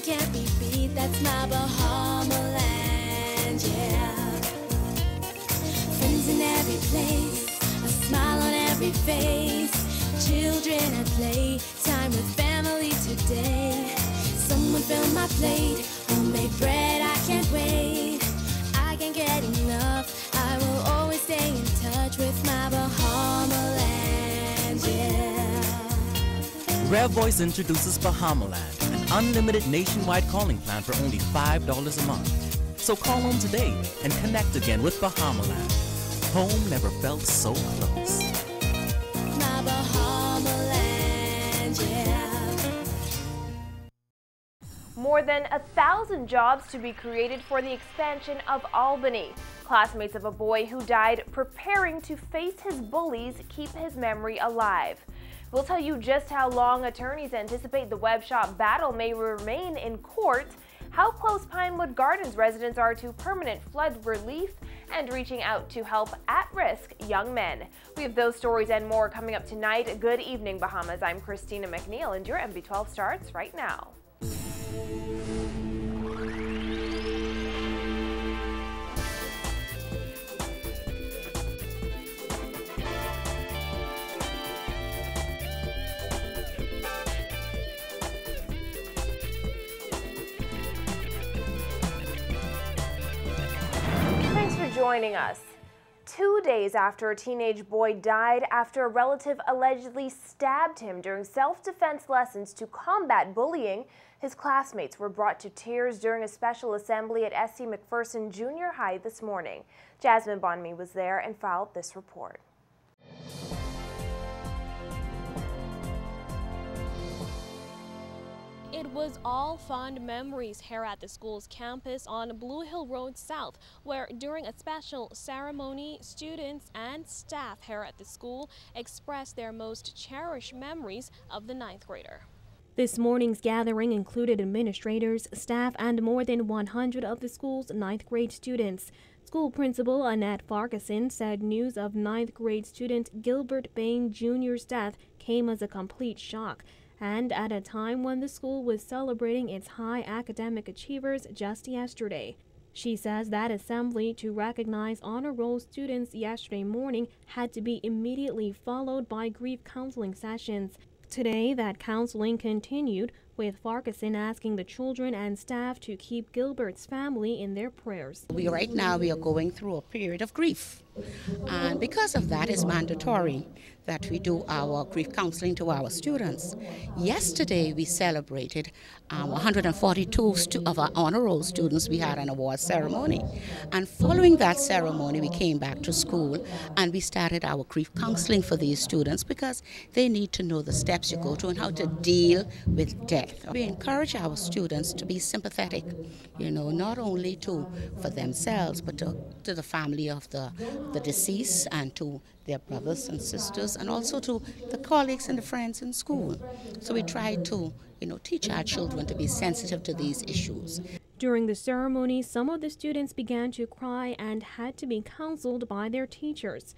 can't be beat, that's my Bahama land, yeah. Friends in every place, a smile on every face. Children at play, time with family today. Someone fill my plate, homemade bread, I can't wait. I can't get enough, I will always stay in touch with my Bahama land, yeah. Rare Voice introduces Bahamaland, an unlimited nationwide calling plan for only $5 a month. So call home today and connect again with Bahamaland. Home never felt so close. My Bahamaland, yeah. More than 1,000 jobs to be created for the expansion of Albany. Classmates of a boy who died preparing to face his bullies keep his memory alive. We'll tell you just how long attorneys anticipate the web shop battle may remain in court, how close Pinewood Gardens residents are to permanent flood relief, and reaching out to help at-risk young men. We have those stories and more coming up tonight. Good evening, Bahamas. I'm Christina McNeil, and your MB12 starts right now. Joining us. 2 days after a teenage boy died after a relative allegedly stabbed him during self-defense lessons to combat bullying, his classmates were brought to tears during a special assembly at S.C. McPherson Junior High this morning. Jasmine Bonmi was there and filed this report. It was all fond memories here at the school's campus on Blue Hill Road South, where during a special ceremony, students and staff here at the school expressed their most cherished memories of the 9th grader. This morning's gathering included administrators, staff, and more than 100 of the school's 9th grade students. School principal Annette Farquharson said news of 9th grade student Gilbert Bain Jr.'s death came as a complete shock, and at a time when the school was celebrating its high academic achievers just yesterday. She says that assembly to recognize honor roll students yesterday morning had to be immediately followed by grief counseling sessions. Today, that counseling continued, with Farquharson asking the children and staff to keep Gilbert's family in their prayers. Right now we are going through a period of grief, and because of that it's mandatory that we do our grief counseling to our students. Yesterday we celebrated 142 of our honor roll students. We had an award ceremony, and following that ceremony we came back to school and we started our grief counseling for these students because they need to know the steps you go through and how to deal with death. We encourage our students to be sympathetic, not only for themselves, but to the family of the deceased and to their brothers and sisters, and also to the colleagues and the friends in school. So we try to, teach our children to be sensitive to these issues. During the ceremony, some of the students began to cry and had to be counseled by their teachers.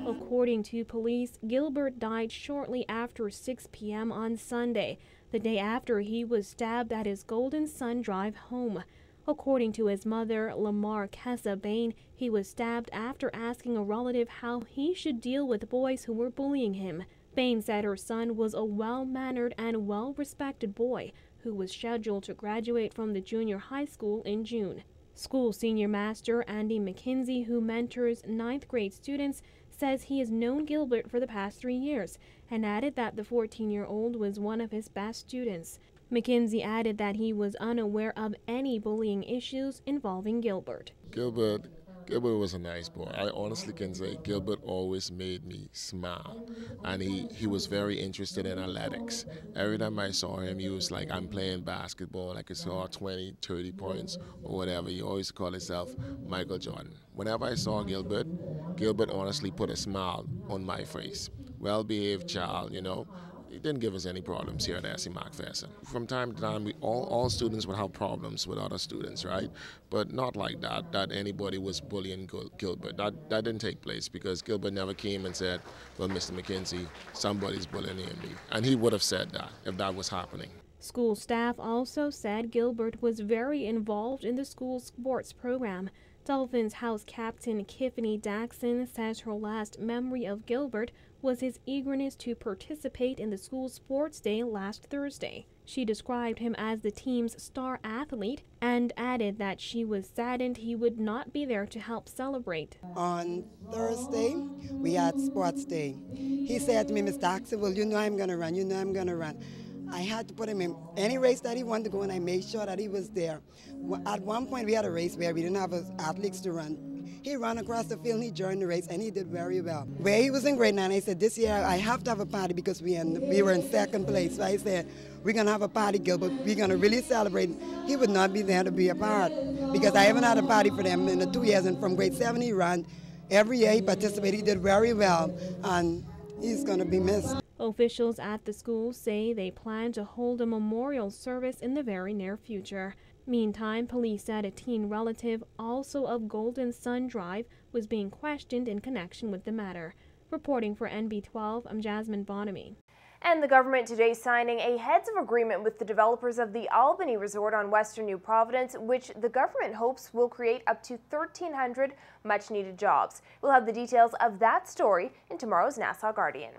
According to police, Gilbert died shortly after 6 p.m. on Sunday, the day after he was stabbed at his Golden Sun Drive home. According to his mother, Lamar Kessa Bain, he was stabbed after asking a relative how he should deal with boys who were bullying him. Bain said her son was a well-mannered and well-respected boy who was scheduled to graduate from the junior high school in June. School senior master Andy McKenzie, who mentors 9th grade students, says he has known Gilbert for the past 3 years and added that the 14-year-old was one of his best students. McKenzie added that he was unaware of any bullying issues involving Gilbert. Gilbert was a nice boy. I honestly can say Gilbert always made me smile, and he was very interested in athletics. Every time I saw him, he was like, I'm playing basketball, I could score 20, 30 points or whatever. He always called himself Michael Jordan. Whenever I saw Gilbert honestly put a smile on my face. well-behaved child, you know. He didn't give us any problems here at SC McPherson. From time to time, all students would have problems with other students, right? But not like that anybody was bullying Gilbert. That didn't take place because Gilbert never came and said, well, Mr. McKenzie, somebody's bullying me. And he would have said that if that was happening. School staff also said Gilbert was very involved in the school's sports program. Dolphins house captain Tiffany Daxon says her last memory of Gilbert was his eagerness to participate in the school sports day last Thursday. She described him as the team's star athlete and added that she was saddened he would not be there to help celebrate. On Thursday, we had sports day. He said to me, Miss Daxon, well, you know I'm going to run, you know I'm going to run. I had to put him in any race that he wanted to go, and I made sure that he was there. At one point, we had a race where we didn't have athletes to run. He ran across the field, he joined the race, and he did very well. Where he was in grade 9, I said, this year I have to have a party because we were in second place. So I said, we're going to have a party, Gilbert. We're going to really celebrate. He would not be there to be a part because I haven't had a party for them in the 2 years, and from grade 7 he ran. Every year he participated, he did very well, and he's going to be missed. Officials at the school say they plan to hold a memorial service in the very near future. Meantime, police said a teen relative, also of Golden Sun Drive, was being questioned in connection with the matter. Reporting for NB12, I'm Jasmine Bonamy. And the government today signing a heads of agreement with the developers of the Albany Resort on Western New Providence, which the government hopes will create up to 1,300 much-needed jobs. We'll have the details of that story in tomorrow's Nassau Guardian.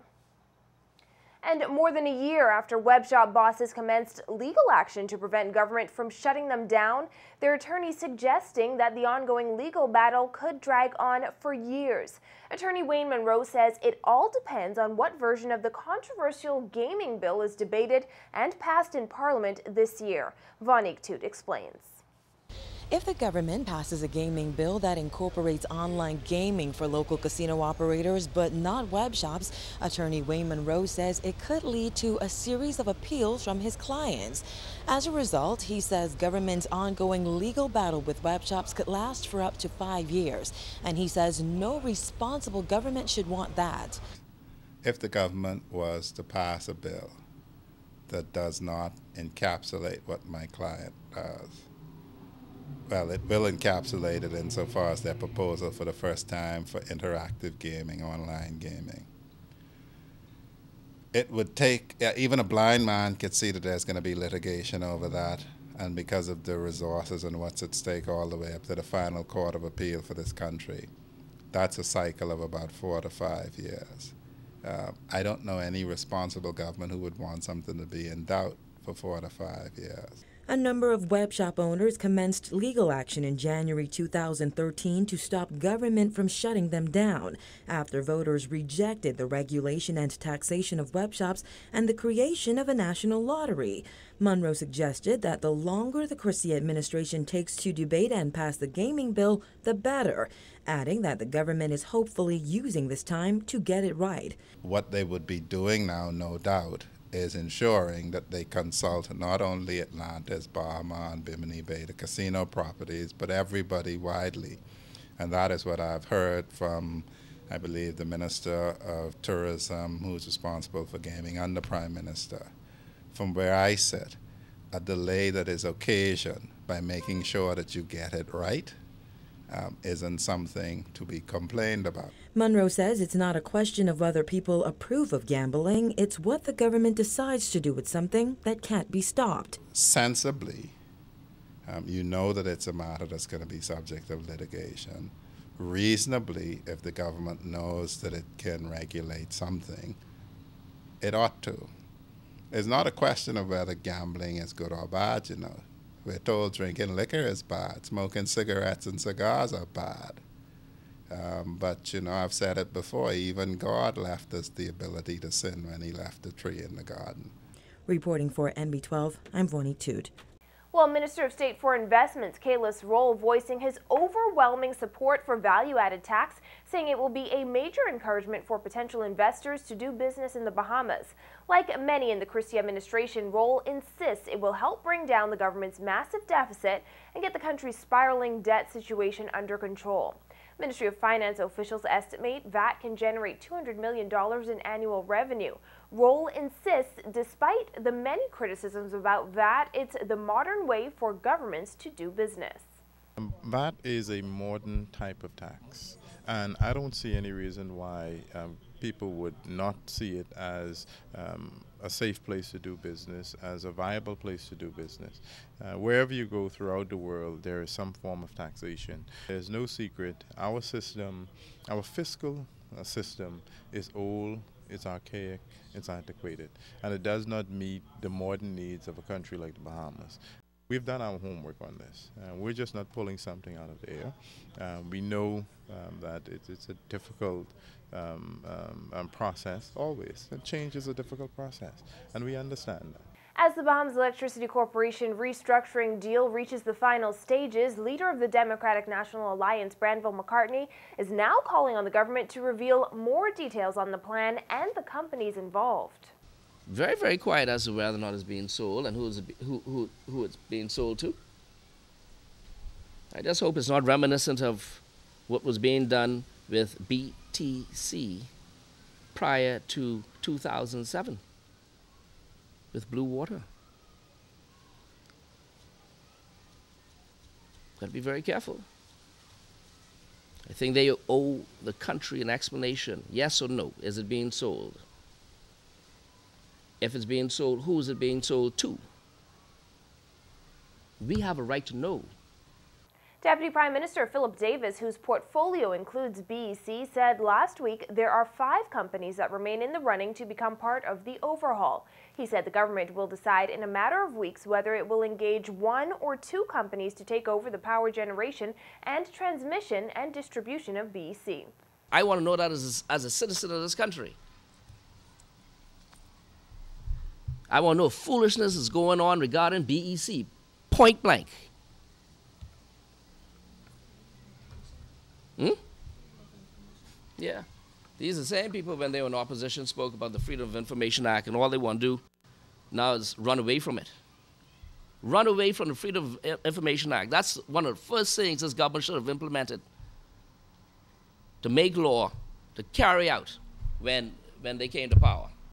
And more than a year after web shop bosses commenced legal action to prevent government from shutting them down, their attorneys suggesting that the ongoing legal battle could drag on for years. Attorney Wayne Monroe says it all depends on what version of the controversial gaming bill is debated and passed in Parliament this year. Vonique Toot explains. If the government passes a gaming bill that incorporates online gaming for local casino operators but not web shops, attorney Wayne Monroe says it could lead to a series of appeals from his clients. As a result, he says government's ongoing legal battle with web shops could last for up to 5 years, and he says no responsible government should want that. If the government was to pass a bill that does not encapsulate what my client does, well, it will encapsulate it insofar as their proposal for the first time for interactive gaming, online gaming. It would take, even a blind man could see that there's going to be litigation over that, and because of the resources and what's at stake all the way up to the final court of appeal for this country, that's a cycle of about 4 to 5 years. I don't know any responsible government who would want something to be in doubt for 4 to 5 years. A number of web shop owners commenced legal action in January 2013 to stop government from shutting them down after voters rejected the regulation and taxation of web shops and the creation of a national lottery. Monroe suggested that the longer the Christie administration takes to debate and pass the gaming bill, the better, adding that the government is hopefully using this time to get it right. What they would be doing now, no doubt, is ensuring that they consult not only Atlantis, Bahamas, and Bimini Bay, the casino properties, but everybody widely. And that is what I've heard from, I believe, the Minister of Tourism, who's responsible for gaming, and the Prime Minister. From where I sit, a delay that is occasioned by making sure that you get it right isn't something to be complained about. Monroe says it's not a question of whether people approve of gambling, it's what the government decides to do with something that can't be stopped. Sensibly, you know that it's a matter that's going to be subject of litigation. Reasonably, if the government knows that it can regulate something, it ought to. It's not a question of whether gambling is good or bad, you know. We're told drinking liquor is bad, smoking cigarettes and cigars are bad. But, you know, I've said it before, even God left us the ability to sin when he left the tree in the garden. Reporting for NB12, I'm Vonique Toot. Well, Minister of State for Investments, Kalis Roll, voicing his overwhelming support for value-added tax, saying it will be a major encouragement for potential investors to do business in the Bahamas. Like many in the Christie administration, Roll insists it will help bring down the government's massive deficit and get the country's spiraling debt situation under control. Ministry of Finance officials estimate VAT can generate $200 million in annual revenue. Roll insists, despite the many criticisms about VAT, it's the modern way for governments to do business. VAT is a modern type of tax, and I don't see any reason why people would not see it as a safe place to do business, as a viable place to do business. Wherever you go throughout the world, there is some form of taxation. There's no secret. Our system, our fiscal system is old, it's archaic, it's antiquated, and it does not meet the modern needs of a country like the Bahamas. We've done our homework on this. We're just not pulling something out of the air. We know that it's a difficult process, always. And change is a difficult process, and we understand that. As the Bahamas Electricity Corporation restructuring deal reaches the final stages, leader of the Democratic National Alliance, Branville McCartney, is now calling on the government to reveal more details on the plan and the companies involved. Very, very quiet as to whether or not it's being sold and who it's being sold to. I just hope it's not reminiscent of what was being done with BTC prior to 2007 with Blue Water. Got to be very careful. I think they owe the country an explanation. Yes or no, is it being sold? If it's being sold, who is it being sold to? We have a right to know. Deputy Prime Minister Philip Davis, whose portfolio includes BEC, said last week there are 5 companies that remain in the running to become part of the overhaul. He said the government will decide in a matter of weeks whether it will engage 1 or 2 companies to take over the power generation and transmission and distribution of BEC. I want to know that as a citizen of this country. I want to know if foolishness is going on regarding BEC, point blank. Yeah. These are the same people when they were in opposition spoke about the Freedom of Information Act, and all they want to do now is run away from it. Run away from the Freedom of Information Act. That's one of the first things this government should have implemented to make law, to carry out when they came to power.